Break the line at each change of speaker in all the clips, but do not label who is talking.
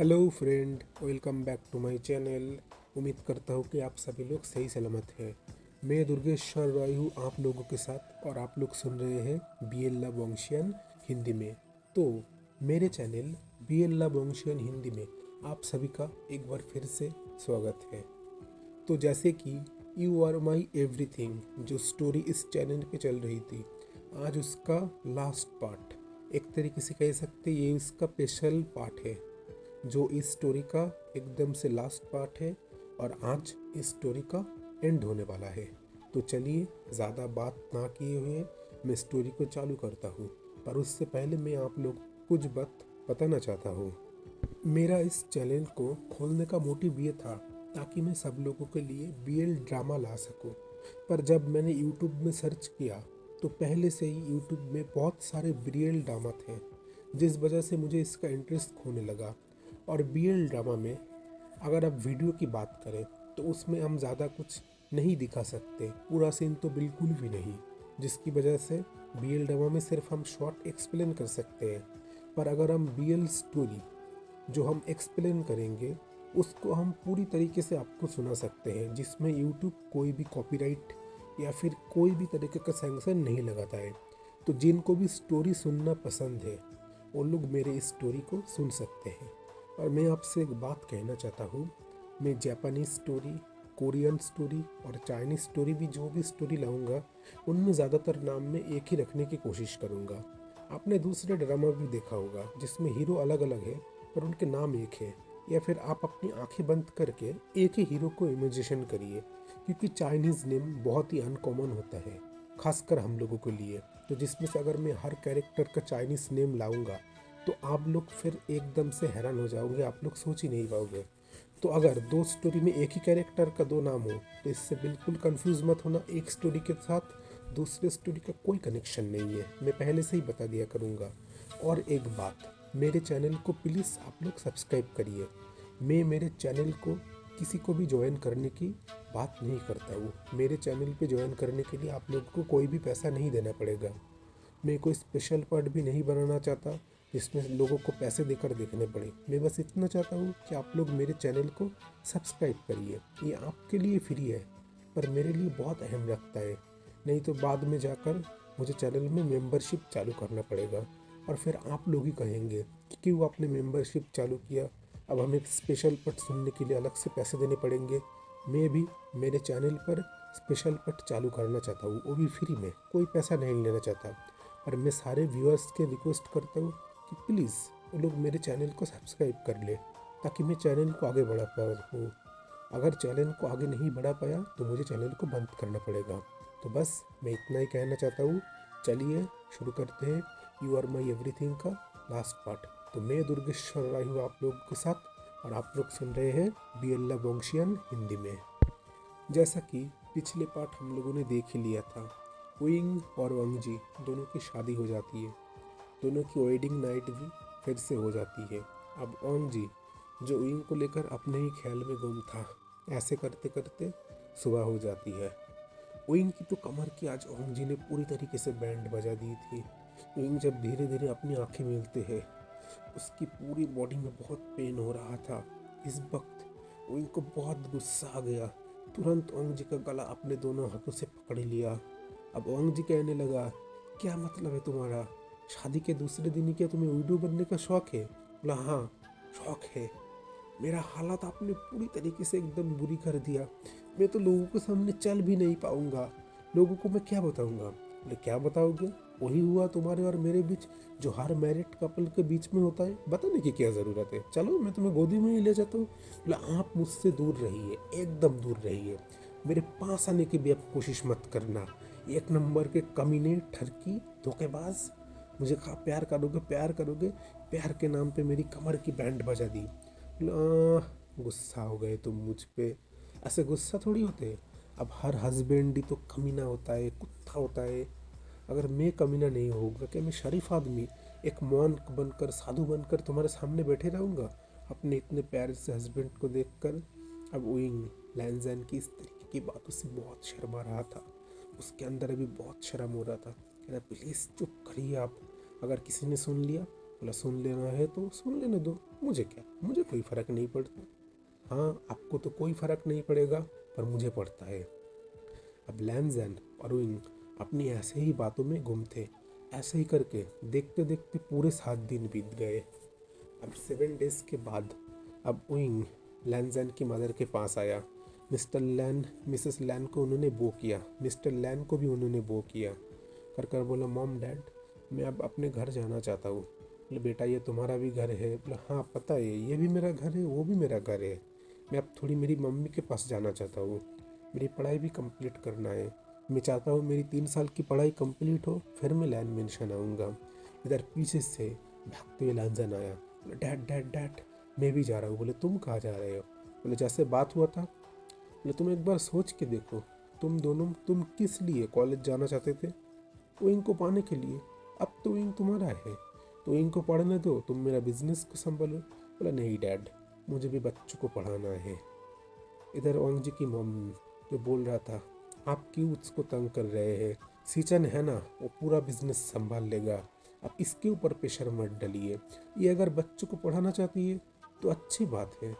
Hello friend, welcome back to my channel. उम्मीद करता हूँ कि आप सभी लोग सही सलामत हैं। मैं दुर्गेश्वर रॉय हूँ आप लोगों के साथ और आप लोग सुन रहे हैं बी एल वंशियन हिंदी में। तो मेरे चैनल बी एल वंशियन हिंदी में आप सभी का एक बार फिर से स्वागत है। तो जैसे कि यू आर माई एवरीथिंग जो स्टोरी इस चैनल पे चल रही थी, आज उसका लास्ट पार्ट, एक तरीके से कह सकते ये उसका स्पेशल पार्ट है जो इस स्टोरी का एकदम से लास्ट पार्ट है और आज इस स्टोरी का एंड होने वाला है। तो चलिए ज़्यादा बात ना किए हुए मैं स्टोरी को चालू करता हूँ, पर उससे पहले मैं आप लोग कुछ बात बताना चाहता हूँ। मेरा इस चैनल को खोलने का मोटिव ये था ताकि मैं सब लोगों के लिए बीएल ड्रामा ला सकूं। पर जब मैंने यूट्यूब में सर्च किया तो पहले से ही यूट्यूब में बहुत सारे बीएल ड्रामा थे, जिस वजह से मुझे इसका इंटरेस्ट खोने लगा। और बीएल ड्रामा में अगर आप वीडियो की बात करें तो उसमें हम ज़्यादा कुछ नहीं दिखा सकते, पूरा सीन तो बिल्कुल भी नहीं, जिसकी वजह से बीएल ड्रामा में सिर्फ हम शॉर्ट एक्सप्लेन कर सकते हैं। पर अगर हम बीएल स्टोरी जो हम एक्सप्लेन करेंगे उसको हम पूरी तरीके से आपको सुना सकते हैं, जिसमें यूट्यूब कोई भी कॉपीराइट या फिर कोई भी तरीके का सैंक्शन नहीं लगाता है। तो जिनको भी स्टोरी सुनना पसंद है वो लोग मेरे इस स्टोरी को सुन सकते हैं। और मैं आपसे एक बात कहना चाहता हूँ, मैं जापानीज स्टोरी, कोरियन स्टोरी और चाइनीज स्टोरी भी जो भी स्टोरी लाऊंगा उनमें ज़्यादातर नाम में एक ही रखने की कोशिश करूँगा। आपने दूसरे ड्रामा भी देखा होगा जिसमें हीरो अलग अलग है पर उनके नाम एक है, या फिर आप अपनी आंखें बंद करके एक ही हीरो को इमेजिनेशन करिए, क्योंकि चाइनीज़ नेम बहुत ही अनकॉमन होता है खासकर हम लोगों के लिए। तो जिसमें से अगर मैं हर कैरेक्टर का चाइनीज़ नेम लाऊंगा तो आप लोग फिर एकदम से हैरान हो जाओगे, आप लोग सोच ही नहीं पाओगे। तो अगर दो स्टोरी में एक ही कैरेक्टर का दो नाम हो तो इससे बिल्कुल कंफ्यूज मत होना, एक स्टोरी के साथ दूसरे स्टोरी का कोई कनेक्शन नहीं है, मैं पहले से ही बता दिया करूँगा। और एक बात, मेरे चैनल को प्लीज़ आप लोग सब्सक्राइब करिए। मैं मेरे चैनल को किसी को भी ज्वाइन करने की बात नहीं करता हूँ। मेरे चैनल पे ज्वाइन करने के लिए आप लोगों को कोई भी पैसा नहीं देना पड़ेगा। मैं कोई स्पेशल पार्ट भी नहीं बनाना चाहता जिसमें लोगों को पैसे देकर देखने पड़े। मैं बस इतना चाहता हूँ कि आप लोग मेरे चैनल को सब्सक्राइब करिए। ये आपके लिए फ्री है पर मेरे लिए बहुत अहम रखता है, नहीं तो बाद में जाकर मुझे चैनल में मेंबरशिप चालू करना पड़ेगा और फिर आप लोग ही कहेंगे कि क्यों आपने मेंबरशिप चालू किया, अब हमें स्पेशल पार्ट सुनने के लिए अलग से पैसे देने पड़ेंगे। मैं भी मेरे चैनल पर स्पेशल पार्ट चालू करना चाहता हूँ, वो भी फ्री में, कोई पैसा नहीं लेना चाहता। और मैं सारे व्यूअर्स के रिक्वेस्ट करता हूँ कि प्लीज़ वो लोग मेरे चैनल को सब्सक्राइब कर ले ताकि मैं चैनल को आगे बढ़ा पाऊँ। अगर चैनल को आगे नहीं बढ़ा पाया तो मुझे चैनल को बंद करना पड़ेगा। तो बस मैं इतना ही कहना चाहता हूँ। चलिए शुरू करते हैं यू आर माई एवरीथिंग का लास्ट पार्ट। तो मैं दुर्गेश्वर राय हूँ आप लोगों के साथ और आप लोग सुन रहे हैं बी एल वंशियन हिंदी में। जैसा कि पिछले पार्ट हम लोगों ने देख ही लिया था, विंग और वंगजी दोनों की शादी हो जाती है, दोनों की वेडिंग नाइट भी फिर से हो जाती है। अब वंगजी जो विंग को लेकर अपने ही ख्याल में गुम था, ऐसे करते करते सुबह हो जाती है। विंग की तो कमर की आज वंगजी ने पूरी तरीके से बैंड बजा दी थी। विंग जब धीरे धीरे अपनी आंखें मिलते हैं उसकी पूरी बॉडी में बहुत पेन हो रहा था। इस वक्त विंग को बहुत गुस्सा आ गया, तुरंत ओंग जी का गला अपने दोनों हाथों से पकड़ लिया। अब ओंग जी कहने लगा, क्या मतलब है तुम्हारा, शादी के दूसरे दिन ही क्या तुम्हें वीडियो बनने का शौक है? बोला हाँ शौक है। मेरा हालत आपने पूरी तरीके से एकदम बुरी कर दिया, मैं तो लोगों के सामने चल भी नहीं पाऊंगा, लोगों को मैं क्या बताऊंगा? बोले क्या बताओगे, वही हुआ तुम्हारे और मेरे बीच जो हर मैरिड कपल के बीच में होता है, बताने की क्या ज़रूरत है, चलो मैं तुम्हें गोदी में ही ले जाता हूँ। बोला आप मुझसे दूर रहिए, एकदम दूर रहिए, मेरे पास आने की भी आप कोशिश मत करना, एक नंबर के कमीने, ठरकी, धोखेबाज। मुझे कहा प्यार करोगे प्यार करोगे, प्यार के नाम पे मेरी कमर की बैंड बजा दी। गुस्सा हो गए तुम मुझ पे, ऐसे गुस्सा थोड़ी होते। अब हर हस्बैंड ही तो कमीना होता है, कुत्ता होता है। अगर मैं कमीना नहीं होऊंगा क्या मैं शरीफ आदमी एक मॉन्क बनकर, साधु बनकर तुम्हारे सामने बैठे रहूँगा अपने इतने प्यारे से हस्बैंड को देखकर? अब विंग लैंजैन की इस तरीके की बातों से बहुत शर्मा रहा था, उसके अंदर अभी बहुत शर्म हो रहा था। कह रहा प्लीज़ चुप करिए आप, अगर किसी ने सुन लिया, बोला सुन लेना है तो सुन लेने दो, मुझे क्या, मुझे कोई फ़र्क नहीं पड़ता। हाँ, आपको तो कोई फ़र्क नहीं पड़ेगा, पर मुझे पड़ता है। अब लैंजन और विंग अपनी ऐसे ही बातों में गुम थे। ऐसे ही करके देखते देखते पूरे 7 दिन बीत गए। अब 7 डेज के बाद अब विंग लैंजन की मदर के पास आया। मिस्टर लैन मिसेस लैन को उन्होंने बो किया, मिस्टर लैन को भी उन्होंने बो किया। कर कर बोला, मॉम डैड, मैं अब अपने घर जाना चाहता हूँ। बोले, बेटा ये तुम्हारा भी घर है? बोला, हाँ पता है, ये भी मेरा घर है, वो भी मेरा घर है। मैं अब थोड़ी मेरी मम्मी के पास जाना चाहता हूँ। मेरी पढ़ाई भी कंप्लीट करना है। मैं चाहता हूँ मेरी 3 साल की पढ़ाई कंप्लीट हो, फिर मैं लैंड मेंशन आऊँगा। इधर पीछे से भागते हुए लैंजन आया। बोले, डैड डैड डैड, मैं भी जा रहा हूँ। बोले, तुम कहाँ जा रहे हो? बोले, जैसे बात हुआ था। बोले, तुम एक बार सोच के देखो, तुम किस लिए कॉलेज जाना चाहते थे? विंग को पाने के लिए। अब तो विंग तुम्हारा है, तो विंग को पढ़ने दो, तुम मेरा बिजनेस को संभालो। बोला, नहीं डैड, मुझे भी बच्चों को पढ़ाना है। इधर ओंग जी की मम्मी जो बोल रहा था, आप क्यों उसको तंग कर रहे हैं? सीचन है ना, वो पूरा बिजनेस संभाल लेगा। आप इसके ऊपर प्रेशर मत डालिए। ये अगर बच्चों को पढ़ाना चाहती है तो अच्छी बात है।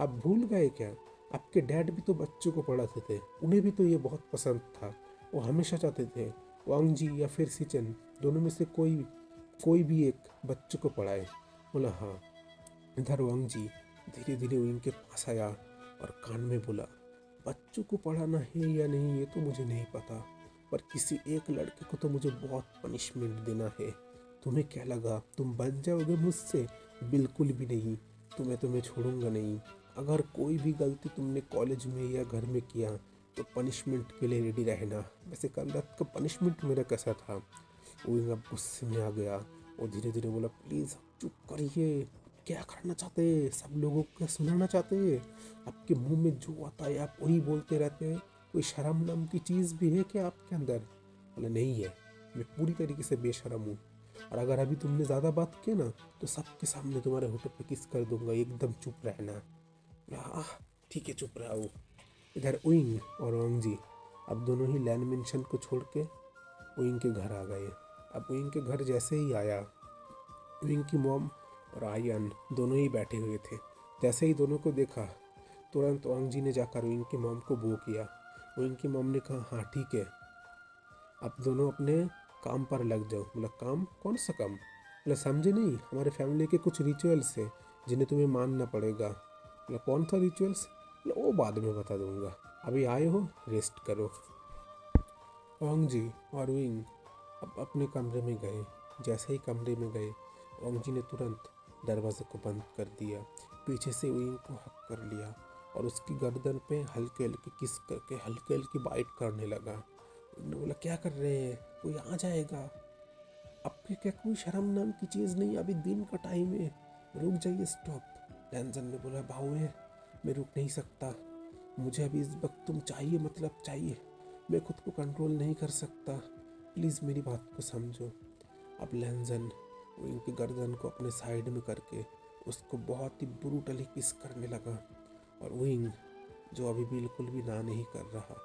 आप भूल गए क्या, आपके डैड भी तो बच्चों को पढ़ाते थे, उन्हें भी तो ये बहुत पसंद था। वो हमेशा चाहते थे वांग जी या फिर सिचन, दोनों में से कोई कोई भी एक बच्चों को पढ़ाए। बोला, हाँ। इधर वांग जी धीरे धीरे उनके पास आया और कान में बोला, बच्चों को पढ़ाना है या नहीं ये तो मुझे नहीं पता, पर किसी एक लड़के को तो मुझे बहुत पनिशमेंट देना है। तुम्हें क्या लगा तुम बच जाओगे मुझसे? बिल्कुल भी नहीं। तुम्हें छोड़ूंगा नहीं। अगर कोई भी गलती तुमने कॉलेज में या घर में किया तो पनिशमेंट के लिए रेडी रहना। वैसे कल रात का पनिशमेंट मेरा कैसा था? वो अब गुस्से में आ गया और धीरे धीरे बोला, प्लीज़ चुप करिए। क्या करना चाहते हैं? सब लोगों को सुनाना चाहते हैं? आपके मुंह में जो आता है आप वही बोलते रहते हैं। कोई शर्म नाम की चीज़ भी है क्या आपके अंदर? बोला, नहीं है, मैं पूरी तरीके से बेशरम हूँ। और अगर अभी तुमने ज़्यादा बात की ना तो सबके सामने तुम्हारे होठों पे किस कर दूंगा। एकदम चुप रहना। बोला, ठीक है, चुप रहा हूँ। इधर उइंग और वांग जी अब दोनों ही लैंड मेंशन को छोड़ के उइंग के घर आ गए। अब उइंग के घर जैसे ही आया, उइंग की मॉम और आयन दोनों ही बैठे हुए थे। जैसे ही दोनों को देखा, तुरंत वांग जी ने जाकर उइंग की मॉम को बो किया। उइंग की मॉम ने कहा, हाँ ठीक है, अब दोनों अपने काम पर लग जाओ। बोला, काम? कौन सा काम? बोला, समझे नहीं, हमारे फैमिली के कुछ रिचुअल्स है जिन्हें तुम्हें मानना पड़ेगा। बोला, कौन था रिचुअल्स? बोला, वो बाद में बता दूंगा, अभी आए हो रेस्ट करो। ओंग जी और विंग अब अपने कमरे में गए। जैसे ही कमरे में गए, ओंग जी ने तुरंत दरवाजे को बंद कर दिया। पीछे से विंग को हक कर लिया और उसकी गर्दन पे हल्के हल्के किस करके हल्के हल्की बाइट करने लगा। विंग ने बोला, क्या कर रहे हैं? कोई आ जाएगा। आपके क्या कोई शर्म नाम की चीज़ नहीं? अभी दिन का टाइम है, रुक जाइए, स्टॉप। लैंजन ने बोला, भाऊ मैं रुक नहीं सकता। मुझे अभी इस वक्त तुम चाहिए, मतलब चाहिए। मैं खुद को कंट्रोल नहीं कर सकता। प्लीज़ मेरी बात को समझो। अब लैंजन विंग की गर्दन को अपने साइड में करके उसको बहुत ही ब्रूटली किस करने लगा। और विंग जो अभी बिल्कुल भी ना नहीं कर रहा,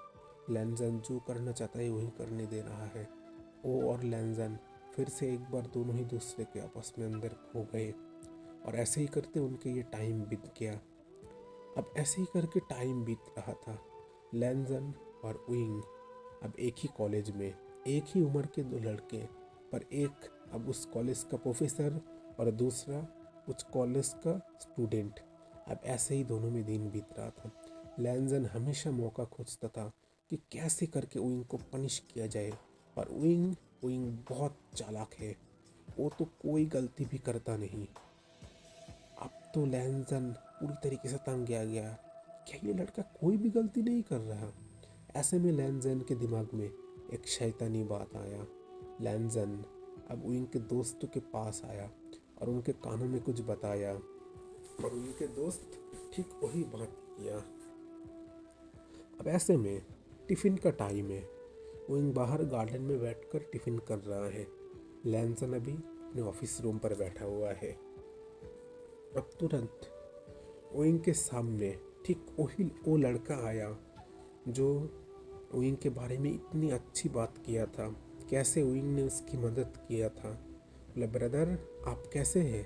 लैंजन जो करना चाहता है वही करने दे रहा है। वो और लैंजन फिर से एक बार दोनों ही दूसरे के आपस में अंदर खो गए। और ऐसे ही करते उनके ये टाइम बीत गया। अब ऐसे ही करके टाइम बीत रहा था। लैंजन और विंग अब एक ही कॉलेज में, एक ही उम्र के दो लड़के, पर एक अब उस कॉलेज का प्रोफेसर और दूसरा उस कॉलेज का स्टूडेंट। अब ऐसे ही दोनों में दिन बीत रहा था। लैंजन हमेशा मौका खोजता था कि कैसे करके विंग को पनिश किया जाए, और विंग विंग बहुत चालाक है, वो तो कोई गलती भी करता नहीं। अब तो लैंजन पूरी तरीके से तंग आ गया। क्या ये लड़का कोई भी गलती नहीं कर रहा? ऐसे में लैंजन के दिमाग में एक शैतानी बात आया। लैंजन अब उनके दोस्तों के पास आया और उनके कानों में कुछ बताया, और उनके दोस्त ठीक वही बात किया। अब ऐसे में टिफ़िन का टाइम है। वो इन बाहर गार्डन में बैठकर टिफ़िन कर रहा है। लैंसन अभी अपने ऑफिस रूम पर बैठा हुआ है। अब तुरंत ओइंग के सामने ठीक वही वो लड़का आया जो ओइंग के बारे में इतनी अच्छी बात किया था, कैसे ओइंग ने उसकी मदद किया था। बोला, ब्रदर आप कैसे हैं?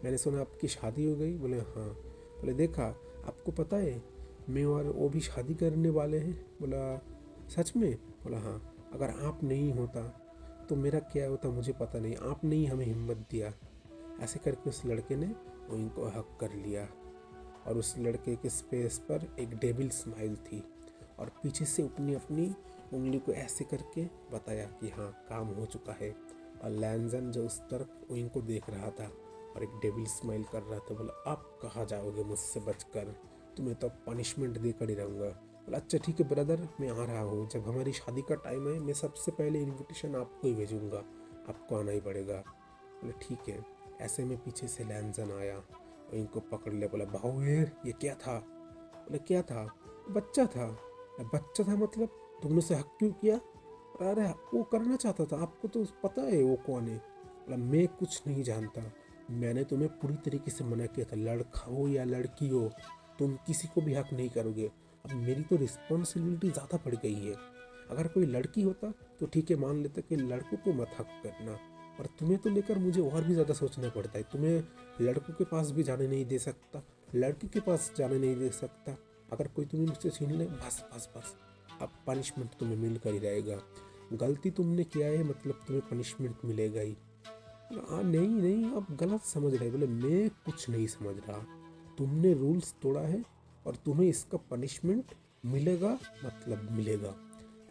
मैंने सुना आपकी शादी हो गई। बोले हाँ। बोले देखा, आपको पता है मैं और वो भी शादी करने वाले हैं। बोला सच में? बोला हाँ। अगर आप नहीं होता तो मेरा क्या होता मुझे पता नहीं, आपने ही हमें हिम्मत दिया। ऐसे करके उस लड़के ने उनको हक कर लिया और उस लड़के के फेस पर एक डेविल स्माइल थी और पीछे से अपनी अपनी उंगली को ऐसे करके बताया कि हाँ काम हो चुका है। और लैंजन जो उस तरफ उनको देख रहा था और एक डेविल स्माइल कर रहा था। बोला आप कहाँ जाओगे मुझसे बचकर, तुम्हें तो पनिशमेंट देकर ही रहूँगा। बोला अच्छा ठीक है ब्रदर, मैं आ रहा हूँ, जब हमारी शादी का टाइम है मैं सबसे पहले इन्विटेशन आपको ही भेजूँगा, आपको आना ही पड़ेगा। बोले ठीक है। ऐसे में पीछे से लैंजन आया और इनको पकड़ लिया। बोला भाऊ ये क्या था? बोले क्या था? बच्चा था। बच्चा था मतलब तुमने उसे हक क्यों किया? अरे वो करना चाहता था, आपको तो पता है वो कौन है। बोला मैं कुछ नहीं जानता, मैंने तुम्हें पूरी तरीके से मना किया था, लड़का हो या लड़की हो तुम किसी को भी हक नहीं करोगे। अब मेरी तो रिस्पॉन्सिबिलिटी ज़्यादा बढ़ गई है। अगर कोई लड़की होता तो ठीक है मान लेता कि लड़कों को मत हक करना, और तुम्हें तो लेकर मुझे और भी ज़्यादा सोचना पड़ता है। तुम्हें लड़कों के पास भी जाने नहीं दे सकता, लड़की के पास जाने नहीं दे सकता। अगर कोई तुम्हें मुझसे छीन ले बस बस बस, अब पनिशमेंट तुम्हें मिल कर ही रहेगा। गलती तुमने किया है मतलब तुम्हें पनिशमेंट मिलेगा ही। हाँ नहीं नहीं आप गलत समझ रहे। बोले मैं कुछ नहीं समझ रहा, तुमने रूल्स तोड़ा है और तुम्हें इसका पनिशमेंट मिलेगा मतलब मिलेगा।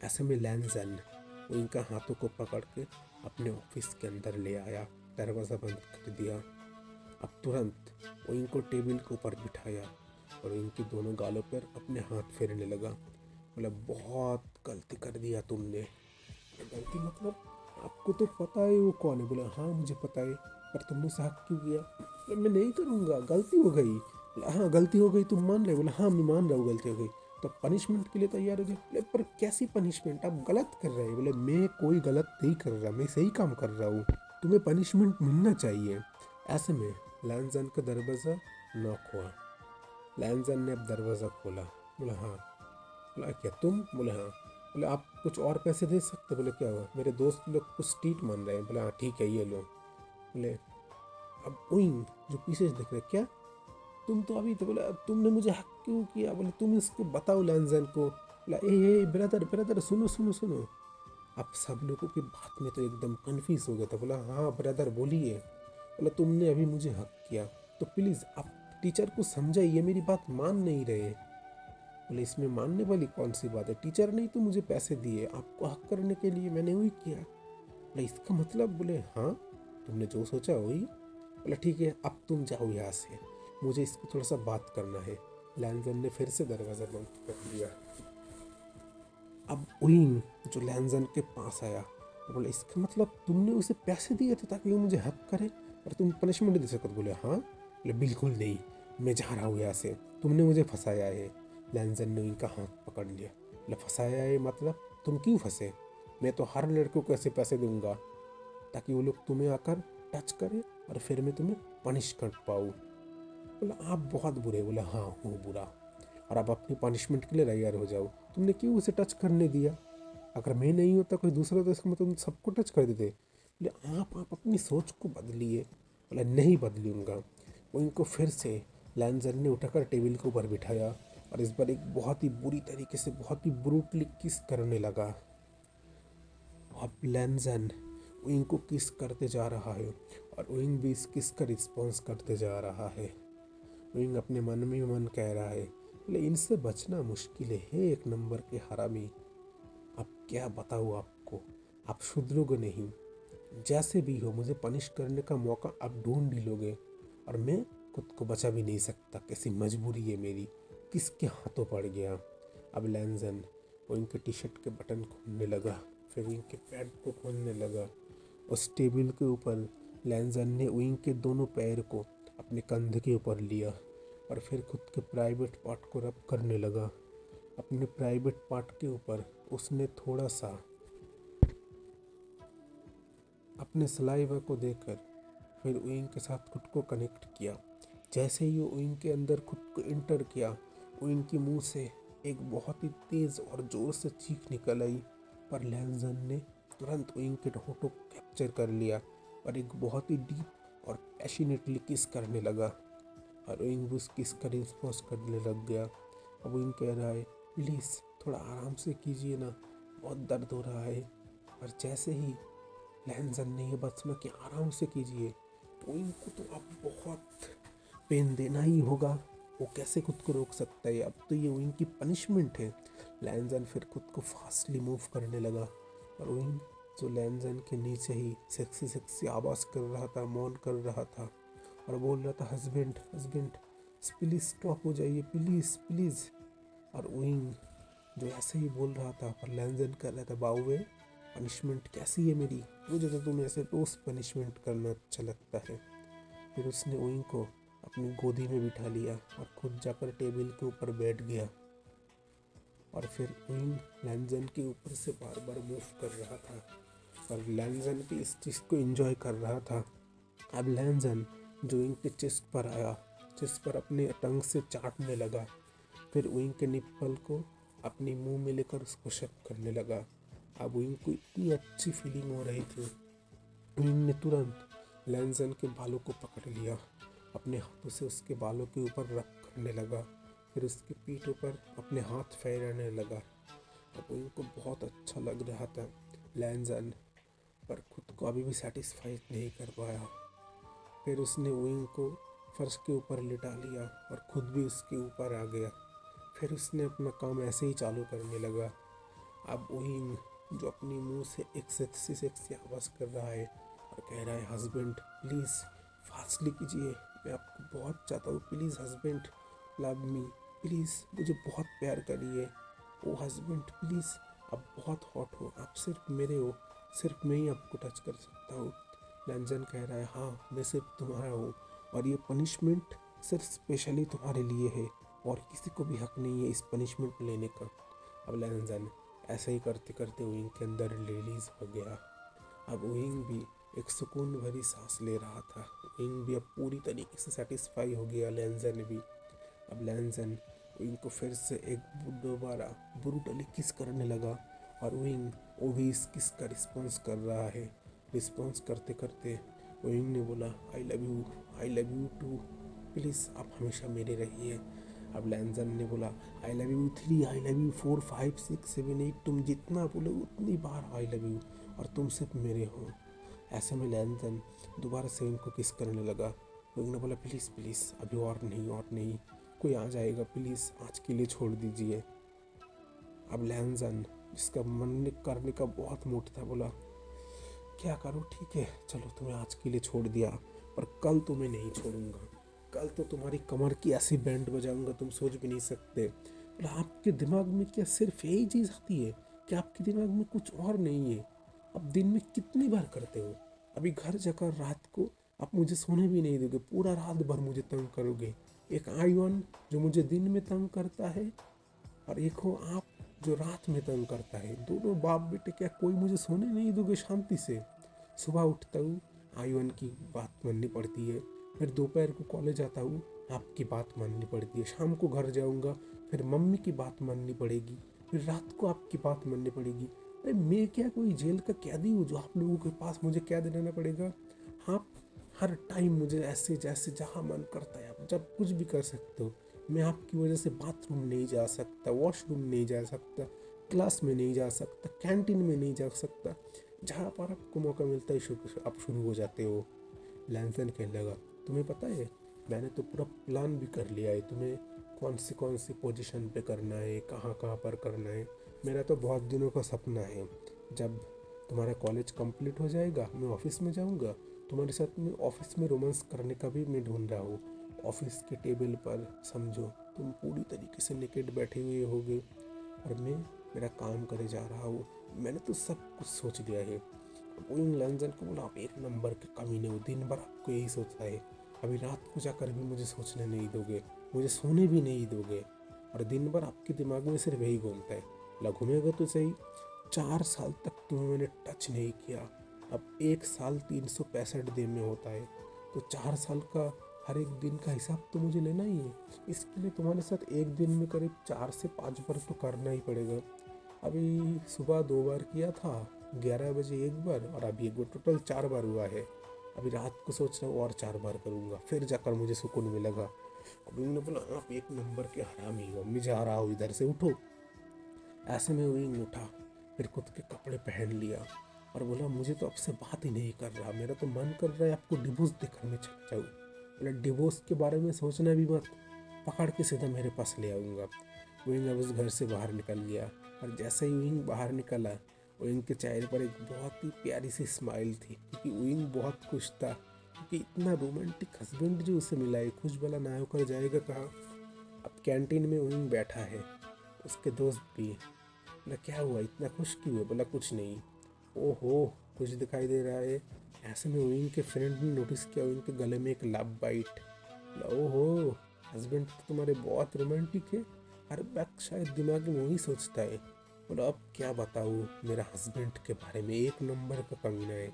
ऐसे में लैंजन वो इनका हाथों को पकड़ के अपने ऑफिस के अंदर ले आया, दरवाज़ा बंद कर दिया। अब तुरंत वो इनको टेबल के ऊपर बिठाया और इनके दोनों गालों पर अपने हाथ फेरने लगा। बोला बहुत गलती कर दिया तुमने। गलती मतलब आपको तो पता है वो कौन है? बोला हाँ मुझे पता है, पर तुमने उसे हक क्यों किया? बोला मैं नहीं करूँगा, गलती हो गई। बोला हाँ गलती हो गई तुम मान रहे? बोला हाँ मैं मान रहा हूँ गलती हो गई। तो पनिशमेंट के लिए तैयार हो गए? बोले पर कैसी पनिशमेंट, आप गलत कर रहे हैं। बोले मैं कोई गलत नहीं कर रहा, मैं सही काम कर रहा हूँ, तुम्हें पनिशमेंट मिलना चाहिए। ऐसे में लैंजन का दरवाज़ा नॉक हुआ। लैंजन ने अब दरवाज़ा खोला। बोला हाँ। बोला क्या तुम? बोले हाँ। बोले आप कुछ और पैसे दे सकते? बोले क्या हुआ? मेरे दोस्त लोग कुछ स्टीट मान रहे हैं। बोले हाँ ठीक है ये लो। बोले अब उइंग जो पीछे से देख रहे क्या तुम तो अभी तो। बोला तुमने मुझे हक क्यों किया? बोले तुम इसको बताओ लैंजन को। बोला ए ब्रदर ब्रदर सुनो सुनो सुनो। अब सब लोगों की बात में तो एकदम कन्फ्यूज हो गया था। बोला हाँ ब्रदर बोलिए। बोला तुमने अभी मुझे हक किया तो प्लीज़ आप टीचर को समझाइए, मेरी बात मान नहीं रहे। बोले इसमें मानने वाली कौन सी बात है, टीचर ने तो मुझे पैसे दिए आपको हक करने के लिए, मैंने वही किया। बोले इसका मतलब? बोले हाँ तुमने जो सोचा वही। बोला ठीक है अब तुम जाओ यहाँ से, मुझे इसको थोड़ा सा बात करना है। लैंजन ने फिर से दरवाज़ा बंद कर दिया। अब उइंग जो लैंजन के पास आया तो बोले इसका मतलब तुमने उसे पैसे दिए थे ताकि वो मुझे हक करे और तुम पनिशमेंट दे सको? बोले हाँ। बोले बिल्कुल नहीं, मैं जा रहा हूँ यहाँ से, तुमने मुझे फंसाया है। लैंजन ने उनका हाथ पकड़ लिया। बोले फंसाया है मतलब तुम क्यों फंसे? मैं तो हर लड़के को ऐसे पैसे दूंगा ताकि वो लोग तुम्हें आकर टच करें और फिर मैं तुम्हें पनिश कर पाऊँ। बोला आप बहुत बुरे। बोला हाँ हूँ बुरा, और आप अपनी पनिशमेंट के लिए तैयार हो जाओ। तुमने क्यों उसे टच करने दिया? अगर मैं नहीं होता कोई दूसरा तो इसका मतलब तुम सबको टच कर देते। बोले आप अपनी सोच को बदलिए। बोला नहीं बदलूंगा। वो इनको फिर से लैंजर ने उठाकर टेबल के ऊपर बिठाया और इस बार एक बहुत ही बुरी तरीके से बहुत ही ब्रूटली किस करने लगा। अब लैंजन विंग को किस करते जा रहा है और विंग भी इस किस का रिस्पॉन्स करते जा रहा है। विंग अपने मन में मन कह रहा है बोले इनसे बचना मुश्किल है, एक नंबर के हरामी। अब क्या बताऊँ आपको, आप सुधरोगे नहीं। जैसे भी हो मुझे पनिश करने का मौका आप ढूंढ ही लोगे और मैं खुद को बचा भी नहीं सकता, कैसी मजबूरी है मेरी, किसके हाथों पड़ गया। अब लैंजन वो इनके टी शर्ट के बटन खोलने लगा, फिर इनके पैंट को खोलने लगा। उस टेबल के ऊपर लैंजन ने विंग के दोनों पैर को अपने कंधे के ऊपर लिया और फिर खुद के प्राइवेट पार्ट को रब करने लगा। अपने प्राइवेट पार्ट के ऊपर उसने थोड़ा सा अपने सलाइवा को देकर फिर विंग के साथ खुद को कनेक्ट किया। जैसे ही वो विंग के अंदर खुद को इंटर किया, विंग के मुंह से एक बहुत ही तेज़ और ज़ोर से चीख निकल आई, पर लैंजन ने तुरंत विंग के होठों को कैप्चर कर लिया और एक बहुत ही डीप और पैशनेटली किस करने लगा और विंग उस किस का रिस्पॉन्स करने लग गया। अब विंग कह रहा है प्लीज़ थोड़ा आराम से कीजिए ना, बहुत दर्द हो रहा है। और जैसे ही लैंजन ने ये बात सुना कि आराम से कीजिए, तो विंग को तो अब बहुत पेन देना ही होगा। वो कैसे खुद को रोक सकता है, अब तो ये विंग की पनिशमेंट है। लैंजन फिर खुद को फास्टली मूव करने लगा और विंग जो लैंजन के नीचे ही सेक्सी सेक्सी आवाज़ कर रहा था, मौन कर रहा था और बोल रहा था हस्बैंड हस्बैंड प्लीज़ स्टॉप हो जाइए प्लीज़ प्लीज़। और विंग जो ऐसे ही बोल रहा था और लैंजन कर रहा था बाउवे पनिशमेंट कैसी है मेरी, मुझे तो तुम्हें ऐसे रोज पनिशमेंट करना अच्छा लगता है। फिर उसने विंग को अपनी गोदी में बिठा लिया और खुद जाकर टेबल के ऊपर बैठ गया और फिर विंग लैंजन के ऊपर से बार बार मूव कर रहा था और लैंजन भी इस चीज़ को एंजॉय कर रहा था। अब लैंजन जो विंग के चेस्ट पर आया, चेस्ट पर अपने टंग से चाटने लगा, फिर विंग के निप्पल को अपने मुंह में लेकर उसको शक करने लगा। अब विंग को इतनी अच्छी फीलिंग हो रही थी, विंग ने तुरंत लैंजन के बालों को पकड़ लिया, अपने हाथों से उसके बालों के ऊपर रब करने लगा, फिर उसके पीठों पर अपने हाथ फेरने लगा। अब विंग को बहुत अच्छा लग रहा था लैंजन, पर खुद को अभी भी सेटिस्फाइड नहीं कर पाया। फिर उसने विंग को फर्श के ऊपर लिटा लिया और खुद भी उसके ऊपर आ गया। फिर उसने अपना काम ऐसे ही चालू करने लगा। अब विंग जो अपनी मुंह से एक सेक्सी सेक्सी आवाज़ कर रहा है और कह रहा है हस्बैंड प्लीज़ फास्टली कीजिए, मैं आपको बहुत चाहता हूँ, please husband love me, please मुझे बहुत प्यार करिए, ओ हस्बैंड प्लीज़ आप बहुत हॉट हो, आप सिर्फ मेरे हो, सिर्फ मैं ही आपको टच कर सकता हूँ। लैंजन कह रहा है हाँ मैं सिर्फ तुम्हारा हूँ और ये पनिशमेंट सिर्फ स्पेशली तुम्हारे लिए है और किसी को भी हक नहीं है इस पनिशमेंट लेने का। अब लैंजन ऐसे ही करते करते विंग के अंदर रिलीज हो गया। अब विंग भी एक सुकून भरी सांस ले रहा था, विंग भी अब पूरी तरीके से सेटिस्फाई हो गया, लैंजन भी। अब लैंजन विंग को फिर से एक दोबारा ब्रूटली किस करने लगा और विंग वो भी इस किस का रिस्पॉन्स कर रहा है। रिस्पॉन्स करते करते विंग ने बोला I love you too, please आप हमेशा मेरे रहिए। अब लैंजन ने बोला I love you 3, I love you 4, 5, 6, 7, 8, तुम जितना बोलो उतनी बार आई लव यू और तुम सिर्फ मेरे हो। ऐसे में लैंजन दोबारा से विंग को किस करने लगा। विंग ने बोला प्लीज़ प्लीज़ अभी और नहीं, कोई आ जाएगा, प्लीज़ आज के लिए छोड़ दीजिए। अब लैंजन जिसका मन करने का बहुत मूड था बोला क्या करूँ, ठीक है चलो तुम्हें आज के लिए छोड़ दिया, पर कल तुम्हें नहीं छोड़ूंगा, कल तो तुम्हारी कमर की ऐसी बैंड बजाऊंगा तुम सोच भी नहीं सकते। बोला आपके दिमाग में क्या सिर्फ यही चीज़ आती है, क्या आपके दिमाग में कुछ और नहीं है? अब दिन में कितनी बार करते हो, अभी घर जाकर रात को आप मुझे सोने भी नहीं दोगे, पूरा रात भर मुझे तंग करोगे। एक आईवन जो मुझे दिन में तंग करता है और एक हो आप जो रात में तंग करता है, दोनों बाप बेटे क्या कोई मुझे सोने नहीं दोगे शांति से? सुबह उठता हूँ आईवन की बात माननी पड़ती है, फिर दोपहर को कॉलेज आता हूँ आपकी बात माननी पड़ती है, शाम को घर जाऊँगा फिर मम्मी की बात माननी पड़ेगी, फिर रात को आपकी बात माननी पड़ेगी। अरे मैं क्या कोई जेल का कैदी हूँ जो आप लोगों के पास मुझे कैद रहना पड़ेगा? आप हर टाइम मुझे ऐसे जैसे जहाँ मन करता है आप जब कुछ भी कर सकते हो। मैं आपकी वजह से बाथरूम नहीं जा सकता, वॉशरूम नहीं जा सकता, क्लास में नहीं जा सकता, कैंटीन में नहीं जा सकता, जहाँ पर आपको मौका मिलता है आप शुरू हो जाते हो। लैंसन कहने लगा तुम्हें पता है मैंने तो पूरा प्लान भी कर लिया है, तुम्हें कौन सी पोजीशन पे करना है, कहाँ कहाँ पर करना है। मेरा तो बहुत दिनों का सपना है जब तुम्हारा कॉलेज कंप्लीट हो जाएगा मैं ऑफिस में जाऊँगा, तुम्हारे साथ में ऑफिस में रोमांस करने का भी मैं ढूंढ रहा हूँ। ऑफिस के टेबल पर समझो तुम पूरी तरीके से निकेट बैठे हुए होगे और मैं मेरा काम करे जा रहा हूँ, मैंने तो सब कुछ सोच लिया है। विंग लैंजन को बोला आप एक नंबर के कमीने हो, दिन भर आपको यही सोचता है, अभी रात को जाकर भी मुझे सोचने नहीं दोगे, मुझे सोने भी नहीं दोगे और दिन भर आपके दिमाग में सिर्फ यही घूमता है। ला घूमेगा तो सही, 4 साल तक तुम्हें मैंने टच नहीं किया, अब 1 साल 365 दिन में होता है, तो 4 साल का हर एक दिन का हिसाब तो मुझे लेना ही है। इसके लिए तुम्हारे साथ एक दिन में करीब 4 से 5 बार तो करना ही पड़ेगा। अभी सुबह 2 बार किया था, 11 बजे एक बार और अभी एक बार, टोटल 4 बार हुआ है। अभी रात को सोच रहा हूँ और 4 बार करूँगा, फिर जाकर मुझे सुकून मिलेगा। अब उइंग ने बोला आप एक नंबर के हरामी हो, मैं जा रहा हूँ इधर से, उठो। ऐसे में उइंग उठा, फिर खुद के कपड़े पहन लिया और बोला मुझे तो आपसे बात ही नहीं कर रहा, मेरा तो मन कर रहा है आपको डिवोर्स देकर मैं चला जाऊँ। बोला डिवोर्स के बारे में सोचना भी मत, पकड़ के सीधा मेरे पास ले आऊँगा। विंग अब उस घर से बाहर निकल गया और जैसे ही विंग बाहर निकला, विंग के चेहरे पर एक बहुत ही प्यारी सी स्माइल थी, क्योंकि विंग बहुत खुश था, क्योंकि इतना रोमांटिक हस्बैंड जो उसे मिला है, खुश भला ना होकर जाएगा कहाँ। अब कैंटीन में विंग बैठा है, उसके दोस्त भी। बोला क्या हुआ, इतना खुश क्यों है? बोला कुछ नहीं। ओहो, कुछ दिखाई दे रहा है। ऐसे में विंग के फ्रेंड ने नोटिस किया विंग के गले में एक लव बाइट। बोला ओहो, हस्बैंड तो तुम्हारे बहुत रोमांटिक है, हर वक्त शायद दिमाग में वही सोचता है। बोला अब क्या बताऊँ मेरा हस्बैंड के बारे में, एक नंबर का कमीना है,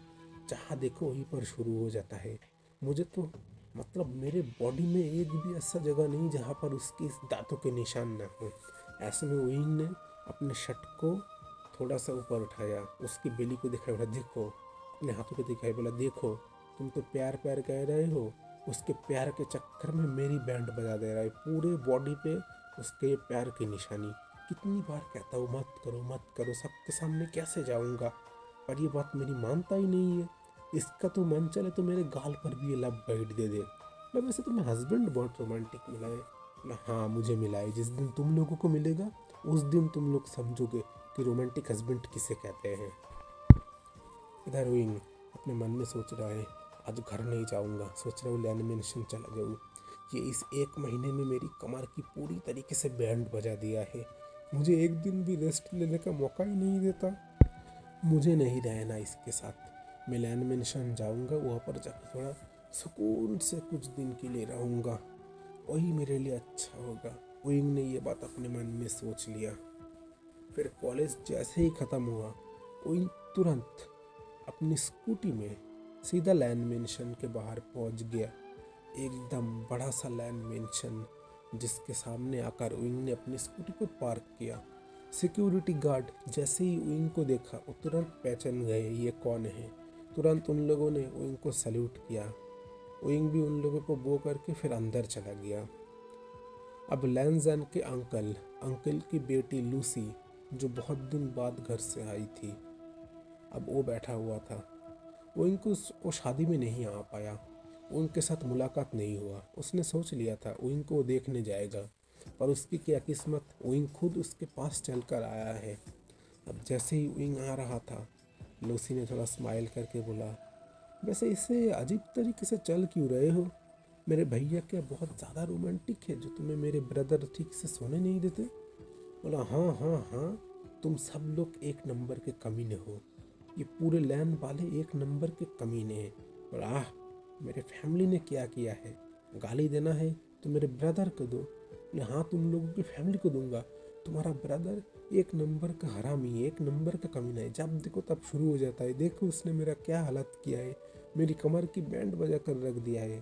जहाँ देखो वहीं पर शुरू हो जाता है। मुझे तो मतलब मेरे बॉडी में एक भी ऐसा जगह नहीं जहाँ पर उसके दांतों के निशान ना हो। ऐसे में विंग ने अपने शर्ट को थोड़ा सा ऊपर उठाया, उसकी बेली को दिखाया, बोला देखो, अपने हाथों को दिखाया, बोला देखो तुम तो प्यार प्यार कह रहे हो, उसके प्यार के चक्कर में मेरी बैंड बजा दे रहा है, पूरे बॉडी पे उसके प्यार की निशानी। कितनी बार कहता हूँ मत करो मत करो, सबके सामने कैसे जाऊँगा, पर ये बात मेरी मानता ही नहीं है। इसका तो मन चले तो मेरे गाल पर भी ये लव बाइट दे दे। मतलब वैसे तुम्हें हस्बैंड बहुत रोमांटिक मिला है। बोला हाँ मुझे मिला है, जिस दिन तुम लोगों को मिलेगा उस दिन तुम लोग समझोगे कि रोमांटिक हस्बैंड किसे कहते हैं। इधर विंग अपने मन में सोच रहा है आज घर नहीं जाऊंगा, सोच रहा हूँ लैमिनेशन चला जाऊँ। ये इस एक महीने में मेरी कमर की पूरी तरीके से बैंड बजा दिया है, मुझे एक दिन भी रेस्ट लेने का मौका ही नहीं देता। मुझे नहीं रहना इसके साथ, मैं लैमिनेशन जाऊंगा, वहाँ पर जाकर थोड़ा सुकून से कुछ दिन के लिए रहूँगा, वही मेरे लिए अच्छा होगा। विंग ने ये बात अपने मन में सोच लिया। फिर कॉलेज जैसे ही ख़त्म हुआ, विंग तुरंत अपनी स्कूटी में सीधा लैंड मेंशन के बाहर पहुंच गया। एकदम बड़ा सा लैंड मेंशन, जिसके सामने आकर विंग ने अपनी स्कूटी को पार्क किया। सिक्योरिटी गार्ड जैसे ही विंग को देखा वो तुरंत पहचान गए ये कौन है। तुरंत उन लोगों ने विंग को सल्यूट किया। विंग भी उन लोगों को बो करके फिर अंदर चला गया। अब लैंजन के अंकल की बेटी लूसी, जो बहुत दिन बाद घर से आई थी, अब वो बैठा हुआ था। वो शादी में नहीं आ पाया, उनके साथ मुलाकात नहीं हुआ। उसने सोच लिया था विंग को देखने जाएगा, पर उसकी क्या किस्मत, विंग खुद उसके पास चलकर आया है। अब जैसे ही विंग आ रहा था, लूसी ने थोड़ा स्माइल करके बोला वैसे इसे अजीब तरीके से चल क्यों रहे हो, मेरे भैया क्या बहुत ज़्यादा रोमांटिक है जो तुम्हें मेरे ब्रदर ठीक से सोने नहीं देते? बोला हाँ हाँ हाँ, तुम सब लोग एक नंबर के कमीने हो, ये पूरे लैंड वाले एक नंबर के कमीने हैं। और मेरे फैमिली ने क्या किया है, गाली देना है तो मेरे ब्रदर को दो। बोले हाँ तुम लोगों की फैमिली को दूंगा, तुम्हारा ब्रदर एक नंबर का हरामी है, एक नंबर का कमीना है, जब देखो तब शुरू हो जाता है, देखो उसने मेरा क्या हालत किया है, मेरी कमर की बैंड बजा कर रख दिया है।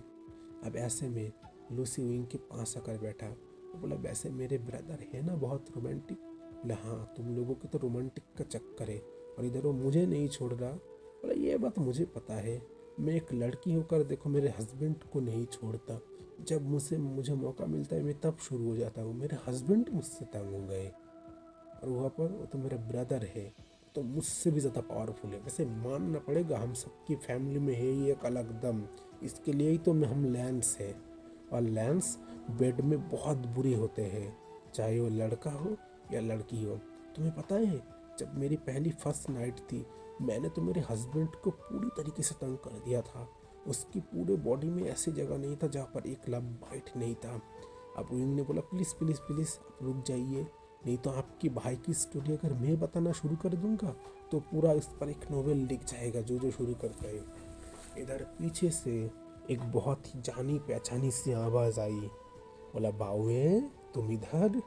अब ऐसे में लूसी विंग के पास आकर बैठा, बोला वैसे मेरे ब्रदर है ना बहुत रोमांटिक। बोला हाँ तुम लोगों के तो रोमांटिक का चक्कर है, और इधर वो मुझे नहीं छोड़ रहा। बोला ये बात मुझे पता है, मैं एक लड़की होकर देखो मेरे हस्बैंड को नहीं छोड़ता, जब मुझे मौका मिलता है मैं तब शुरू हो जाता हूँ, मेरे हस्बैंड मुझसे तंग हो गए, और वहाँ पर वो तो मेरा ब्रदर है, तो मुझसे भी ज़्यादा पावरफुल है। वैसे मानना पड़ेगा हम सबकी फैमिली में है ही एक अलग दम, इसके लिए ही तो हम लैंस है, और लैंस बेड में बहुत बुरे होते हैं, चाहे वो लड़का हो या लड़की हो। तुम्हें पता है जब मेरी पहली फर्स्ट नाइट थी, मैंने तो मेरे हस्बैंड को पूरी तरीके से तंग कर दिया था, उसकी पूरे बॉडी में ऐसी जगह नहीं था जहाँ पर एक लव बाइट नहीं था। अब विंग ने बोला प्लीज़ प्लीज़ प्लीज़ आप रुक जाइए, नहीं तो आपकी भाई की स्टोरी अगर मैं बताना शुरू कर दूंगा तो पूरा इस पर एक नोवेल लिख जाएगा जो जो शुरू करता है। इधर पीछे से एक बहुत ही जानी पहचानी सी आवाज़ आई। बोला बाउए तुम इधर।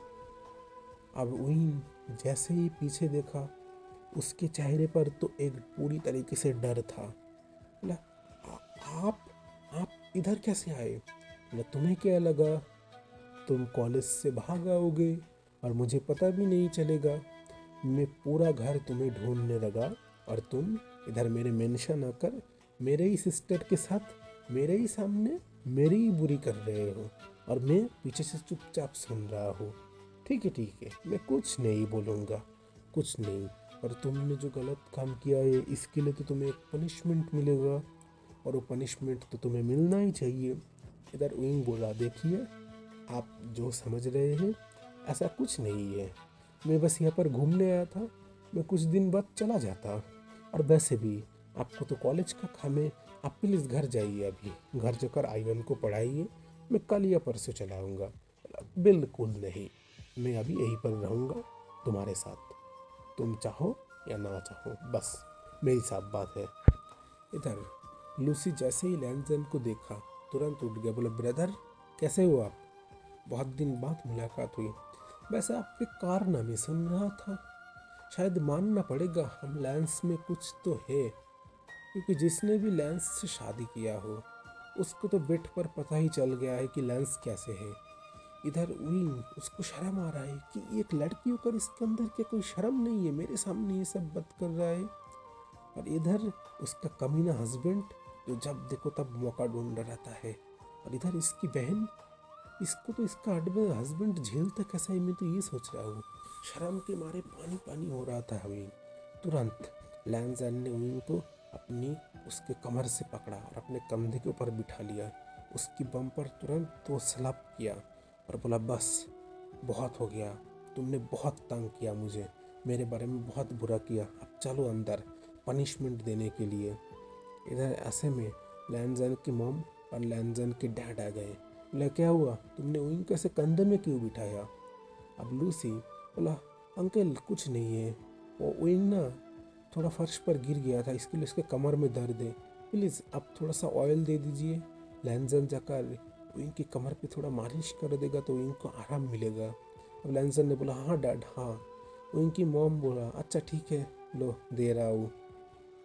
अब विंग जैसे ही पीछे देखा, उसके चेहरे पर तो एक पूरी तरीके से डर था। बोला आप आप इधर कैसे आए? बोला तुम्हें क्या लगा तुम कॉलेज से भाग आओगे और मुझे पता भी नहीं चलेगा? मैं पूरा घर तुम्हें ढूंढने लगा और तुम इधर मेरे मेंशन आकर मेरे ही सिस्टर के साथ मेरे ही सामने मेरी ही बुरी कर रहे हो और मैं पीछे से चुपचाप सुन रहा हूँ। ठीक है, मैं कुछ नहीं बोलूँगा, कुछ नहीं। और तुमने जो गलत काम किया है इसके लिए तो तुम्हें एक पनिशमेंट मिलेगा और वो पनिशमेंट तो तुम्हें मिलना ही चाहिए। इधर विंग बोला, देखिए आप जो समझ रहे हैं ऐसा कुछ नहीं है। मैं बस यहाँ पर घूमने आया था, मैं कुछ दिन बाद चला जाता। और वैसे भी आपको तो कॉलेज का काम है, आप प्लीज़ घर जाइए, अभी घर जाकर आइवन को पढ़ाइए, मैं कल या परसों चला आऊँगा। बिल्कुल नहीं, मैं अभी यहीं पर रहूँगा तुम्हारे साथ, तुम चाहो या ना चाहो, बस मेरी साफ बात है। इधर लूसी जैसे ही लैंजन को देखा तुरंत उठ गया, बोला ब्रदर कैसे हो आप, बहुत दिन बाद मुलाकात हुई। वैसे आपके कारनामे सुन रहा था, शायद मानना पड़ेगा हम लैंस में कुछ तो है, क्योंकि जिसने भी लैंस से शादी किया हो उसको तो बेट पर पता ही चल गया है कि लैंस कैसे है। इधर विंग उसको शर्म आ रहा है कि एक लड़की होकर इसके अंदर क्या कोई शर्म नहीं है, मेरे सामने ये सब बात कर रहा है। और इधर उसका कमीना हस्बैंड जो जब देखो तब मौका ढूंढ रहता है। और इधर इसकी बहन, इसको तो इसका हस्बैंड झेलता कैसा है, मैं तो ये सोच रहा हूँ। शर्म के मारे पानी पानी हो रहा था विंग। तुरंत लैंजन ने विंग को अपनी उसके कमर से पकड़ा और अपने कंधे के ऊपर बिठा लिया, उसकी बम पर तुरंत तो स्लैप किया और बोला बस बहुत हो गया, तुमने बहुत तंग किया मुझे, मेरे बारे में बहुत बुरा किया, अब चलो अंदर पनिशमेंट देने के लिए। इधर ऐसे में लैंजन की मॉम और लैंजन के डैड आ गए। बोला क्या हुआ, तुमने विंग कैसे कंधे में क्यों बिठाया। अब लूसी बोला अंकल कुछ नहीं है, वो विंग ना थोड़ा फर्श पर गिर गया था, इसके लिए उसके कमर में दर्द है, प्लीज़ आप थोड़ा सा ऑयल दे दीजिए। लैंजन जाकर विंग की कमर पे थोड़ा मालिश कर देगा तो विंग को आराम मिलेगा। अब लैंजन ने बोला हाँ डैड हाँ। विंग की मॉम बोला अच्छा ठीक है लो दे रहा हूँ।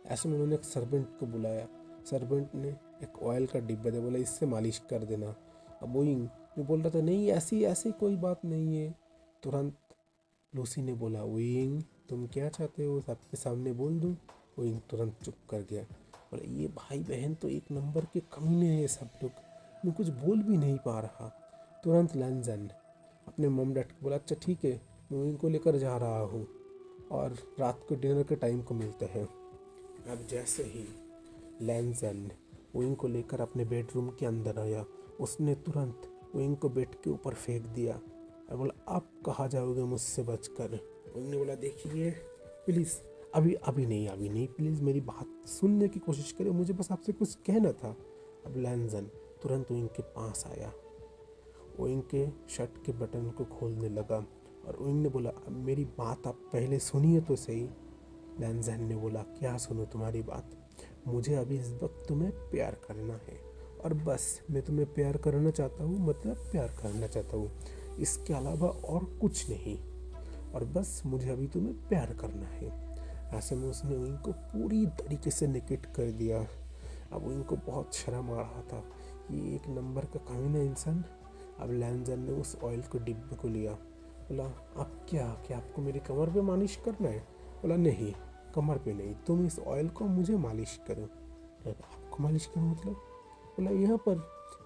ऐसे में उन्होंने एक सर्वेंट को बुलाया, सर्वेंट ने एक ऑयल का डिब्बा दिया, बोला इससे मालिश कर देना। अब विंग ने बोल रहा था नहीं ऐसी ऐसी कोई बात नहीं है। तुरंत लूसी ने बोला विंग तुम क्या चाहते हो, सबके सामने बोल दूँ। विंग तुरंत चुप कर गया, बोला ये भाई बहन तो एक नंबर के कमीने हैं सब लोग, मैं कुछ बोल भी नहीं पा रहा। तुरंत लैंजन अपने मम डैड को बोला अच्छा ठीक है मैं विंग को लेकर जा रहा हूँ और रात को डिनर के टाइम को मिलते हैं। अब जैसे ही लैंजन विंग को लेकर अपने बेडरूम के अंदर आया, उसने तुरंत विंग को बेड के ऊपर फेंक दिया और बोला आप कहाँ जाओगे मुझसे बचकर। विंग ने बोला देखिए प्लीज़ अभी नहीं प्लीज़ मेरी बात सुनने की कोशिश करें, मुझे बस आपसे कुछ कहना था। अब लैंजन तुरंत विंग के पास आया, विंग के शर्ट के बटन को खोलने लगा और विंग ने बोला अब मेरी बात आप पहले सुनिए तो सही। लैंजन ने बोला क्या सुनो तुम्हारी बात, मुझे अभी इस वक्त तुम्हें प्यार करना है और बस मैं तुम्हें प्यार करना चाहता हूँ, मतलब प्यार करना चाहता हूँ, इसके अलावा और कुछ नहीं, और बस मुझे अभी तुम्हें प्यार करना है। ऐसे में उसने विंग को पूरी तरीके से निकेट कर दिया। अब विंग को बहुत शर्म आ रहा था, ये एक नंबर का कमीना इंसान। अब लैंजन ने उस ऑयल को डिब्बे को लिया, बोला आप क्या आपको मेरी कमर पे मालिश करना है। बोला नहीं कमर पे नहीं, तुम इस ऑयल को मुझे मालिश करो। आपको मालिश करो मतलब। बोला यहाँ पर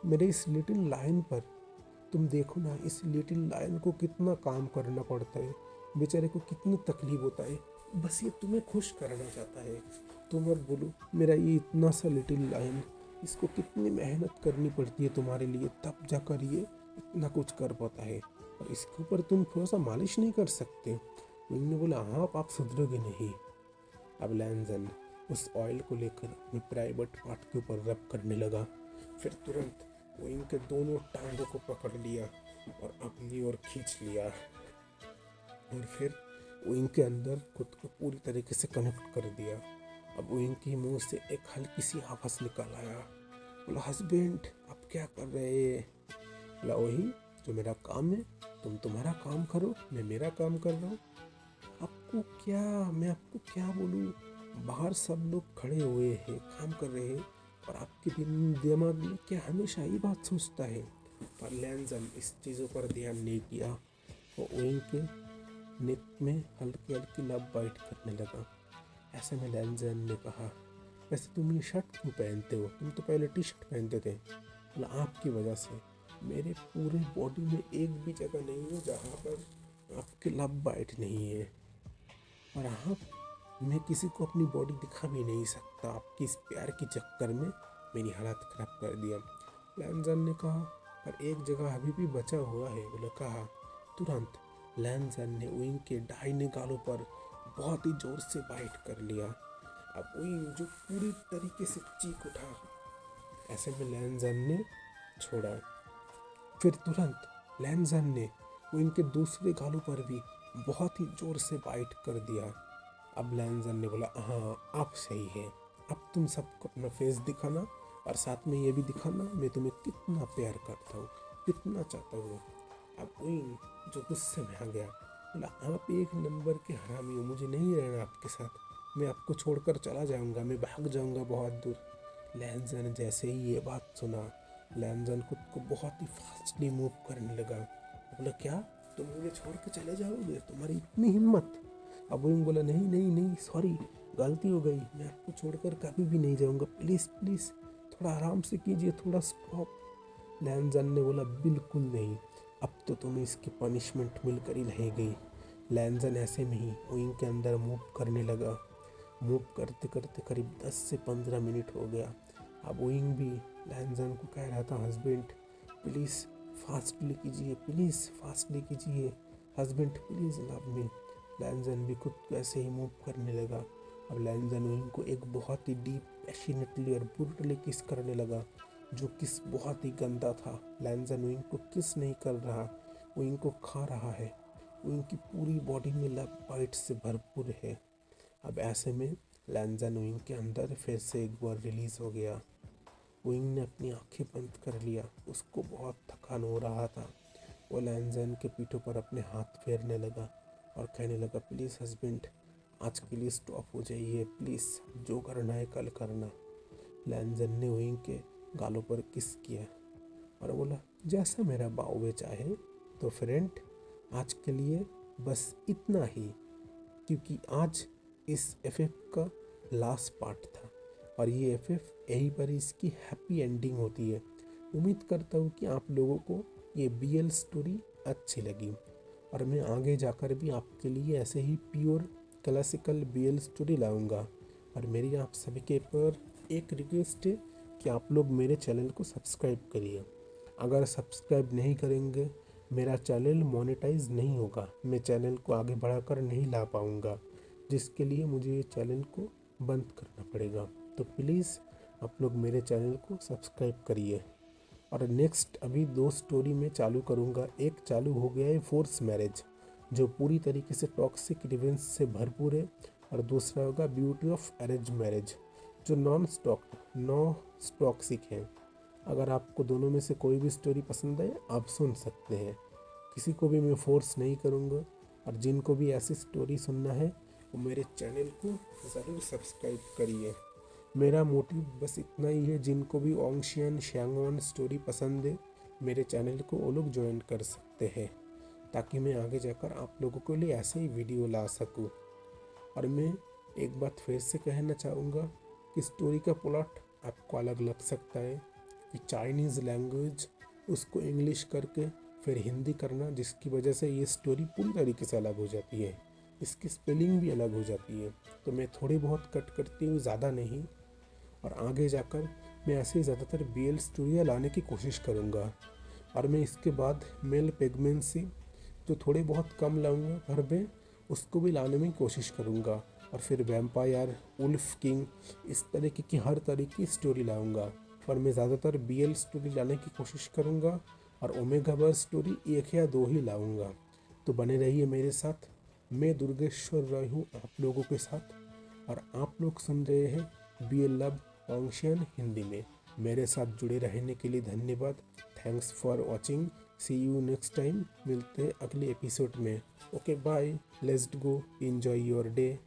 मेरे इस लिटिल लायन पर, तुम देखो ना इस लिटिल लायन को कितना काम करना पड़ता है, बेचारे को कितनी तकलीफ होता है, बस ये तुम्हें खुश करना चाहता है। तुम अब बोलो मेरा ये इतना सा लिटिल लायन, इसको कितनी मेहनत करनी पड़ती है तुम्हारे लिए तब जाकर ये इतना कुछ कर पाता है, और इसके ऊपर तुम थोड़ा सा मालिश नहीं कर सकते। उन्होंने बोला हाँ आप सुधरोगे नहीं। अब लैंजन उस ऑयल को लेकर अपने प्राइवेट पार्ट के ऊपर रब करने लगा, फिर तुरंत वो इनके दोनों टांगों को पकड़ लिया और अपनी ओर खींच लिया, और फिर वो इनके अंदर खुद को पूरी तरीके से कनेक्ट कर दिया। अब वो इनकी मुंह से एक हल्की सी आवाज़ निकल आया, बोला हस्बैंड आप क्या कर रहे हैं। बोला वही जो मेरा काम है, तुम तुम्हारा काम करो मैं मेरा काम कर रहा हूँ। मैं आपको क्या बोलूँ, बाहर सब लोग खड़े हुए हैं काम कर रहे हैं और आपके दिमाग में क्या हमेशा ही बात सोचता है। पर लैंजन इस चीज़ों पर ध्यान नहीं किया, वो ओइंग के नेक में हल्की हल्की लव बाइट करने लगा। ऐसे में लैंजन ने कहा वैसे तुम ये शर्ट क्यों पहनते हो, तुम तो पहले टी शर्ट पहनते थे। बोला आपकी वजह से मेरे पूरे बॉडी में एक भी जगह नहीं है जहाँ पर आपके लव बाइट नहीं है, और आप, मैं किसी को अपनी बॉडी दिखा भी नहीं सकता, आपकी इस प्यार के चक्कर में मेरी हालत ख़राब कर दिया। लैंजन ने कहा पर एक जगह अभी भी बचा हुआ है। बोले कहा। तुरंत लैंजन ने विंग के दाहिने गालों पर बहुत ही जोर से बाइट कर लिया। अब विंग जो पूरी तरीके से चीख उठा। ऐसे में लैंजन ने छोड़ा। फिर तुरंत लैंजन ने विंग के दूसरे गालों पर भी बहुत ही जोर से बाइट कर दिया। अब लैंजन ने बोला हाँ अब सही है, अब तुम सबको अपना फेस दिखाना और साथ में ये भी दिखाना मैं तुम्हें कितना प्यार करता हूँ, कितना चाहता हूँ। अब विंग जो गुस्से में आ गया, बोला आप एक नंबर के हरामी हो, मुझे नहीं रहना आपके साथ, मैं आपको छोड़कर चला जाऊँगा, मैं भाग जाऊँगा बहुत दूर। लैंजन ने जैसे ही ये बात सुना, लैंजन खुद को बहुत ही फास्टली मूव करने लगा। बोला क्या तुम मुझे छोड़ के चले जाओगे, तुम्हारी इतनी हिम्मत। अब विंग बोला नहीं नहीं नहीं सॉरी, गलती हो गई, मैं आपको छोड़कर कभी भी नहीं जाऊँगा, प्लीज़ प्लीज़ थोड़ा आराम से कीजिए, थोड़ा स्टॉप। लैंजन ने बोला बिल्कुल नहीं, अब तो तुम्हें इसकी पनिशमेंट मिलकर ही रहेगी। लैंजन ऐसे में ही विंग के अंदर मूव करने लगा। मूव करते करते करीब 10 से 15 मिनट हो गया। अब विंग भी लैंजन को कह रहा था हस्बैंड प्लीज़ फास्टली कीजिए, प्लीज़ फास्टली कीजिए, हस्बैंड प्लीज़ लव मी। लैंजन भी खुद को ऐसे ही मूव करने लगा। अब लैंजन विंग को एक बहुत ही डीप पैशनेटली और ब्रूटली किस करने लगा, जो किस बहुत ही गंदा था। लैंजन विंग को किस नहीं कर रहा, विंग को खा रहा है। विंग की पूरी बॉडी में लव बाइट से भरपूर है। अब ऐसे में लैंजन विंग के अंदर फिर से एक बार रिलीज हो गया। विंग ने अपनी आंखें बंद कर लिया, उसको बहुत थकान हो रहा था। वो लैंजन के पीठों पर अपने हाथ फेरने लगा और कहने लगा प्लीज़ हस्बैंड आज के लिए स्टॉप हो जाइए, प्लीज़ जो करना है कल करना। लैंजन ने विंग के गालों पर किस किया और बोला जैसा मेरा बाउवे चाहे। तो फ्रेंड आज के लिए बस इतना ही, क्योंकि आज इस एफएफ का लास्ट पार्ट था और ये एफएफ यहीं पर इसकी हैप्पी एंडिंग होती है। उम्मीद करता हूँ कि आप लोगों को ये बीएल स्टोरी अच्छी लगी और मैं आगे जाकर भी आपके लिए ऐसे ही प्योर क्लासिकल बीएल स्टोरी लाऊंगा। और मेरी आप सभी के पर एक रिक्वेस्ट है कि आप लोग मेरे चैनल को सब्सक्राइब करिए। अगर सब्सक्राइब नहीं करेंगे मेरा चैनल मोनेटाइज नहीं होगा, मैं चैनल को आगे बढ़ाकर नहीं ला पाऊँगा, जिसके लिए मुझे ये चैनल को बंद करना पड़ेगा। तो प्लीज़ आप लोग मेरे चैनल को सब्सक्राइब करिए। और नेक्स्ट अभी 2 स्टोरी में चालू करूँगा। एक चालू हो गया है फोर्स मैरिज, जो पूरी तरीके से टॉक्सिक रिवेंज से भरपूर है, और दूसरा होगा ब्यूटी ऑफ अरेंज मैरिज, जो नॉन टॉक्सिक है। अगर आपको दोनों में से कोई भी स्टोरी पसंद है आप सुन सकते हैं, किसी को भी मैं फोर्स नहीं करूँगा। और जिनको भी ऐसी स्टोरी सुनना है वो मेरे चैनल को ज़रूर सब्सक्राइब करिए। मेरा मोटिव बस इतना ही है, जिनको भी ओंगशियन शैंगवन स्टोरी पसंद है मेरे चैनल को वो लोग ज्वाइन कर सकते हैं, ताकि मैं आगे जाकर आप लोगों के लिए ऐसे ही वीडियो ला सकूं। और मैं एक बात फिर से कहना चाहूँगा कि स्टोरी का प्लॉट आपको अलग लग सकता है, कि चाइनीज़ लैंग्वेज उसको इंग्लिश करके फिर हिंदी करना, जिसकी वजह से ये स्टोरी पूरी तरीके से अलग हो जाती है, इसकी स्पेलिंग भी अलग हो जाती है। तो मैं थोड़ी बहुत कट करती हूँ, ज़्यादा नहीं। और आगे जाकर मैं ऐसे ही ज़्यादातर बीएल स्टोरियाँ लाने की कोशिश करूँगा। और मैं इसके बाद मेल प्रेगनेंसी जो थोड़े बहुत कम लाऊंगा पर मैं उसको भी लाने में कोशिश करूँगा। और फिर वैम्पायर, वुल्फ किंग, इस तरीके की हर तरह की स्टोरी लाऊंगा। पर मैं ज़्यादातर बीएल स्टोरी लाने की कोशिश करूँगा और ओमेगा वर्स स्टोरी 1 या 2 ही लाऊंगा। तो बने रहिए मेरे साथ। मैं दुर्गेश्वर रॉय हूँ आप लोगों के साथ, और आप लोग सुन रहे हैं बीएल लव ओंगशियन हिंदी में। मेरे साथ जुड़े रहने के लिए धन्यवाद। Thanks for watching. See you next time. मिलते हैं अगले एपिसोड में। Okay bye, let's go, enjoy your day.